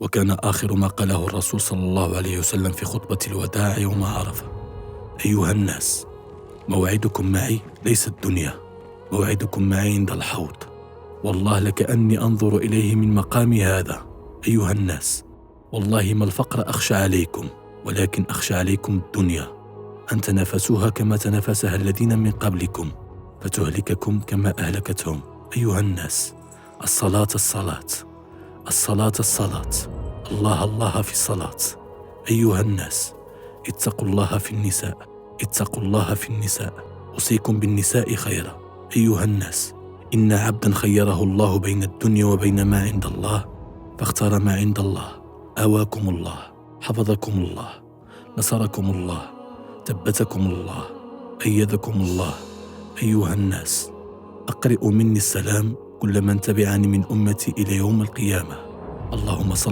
وكان آخر ما قاله الرسول صلى الله عليه وسلم في خطبة الوداع يوم عرفة: أيها الناس، موعدكم معي ليس الدنيا، موعدكم معي عند الحوض، والله لكأني أنظر إليه من مقامي هذا. أيها الناس، والله ما الفقر أخشى عليكم، ولكن أخشى عليكم الدنيا، أن تنافسوها كما تنافسها الذين من قبلكم فتهلككم كما أهلكتهم. أيها الناس، الصلاة الصلاة، الصلاة الصلاة، الله الله في الصلاة. أيها الناس، اتقوا الله في النساء، اتقوا الله في النساء، أوصيكم بالنساء خيرا. أيها الناس، إن عبدا خيره الله بين الدنيا وبين ما عند الله فاختار ما عند الله. آواكم الله، حفظكم الله، نصركم الله، ثبتكم الله، أيدكم الله. أيها الناس، أقرئوا مني السلام كل من تبعني من أمتي إلى يوم القيامة. اللهم صل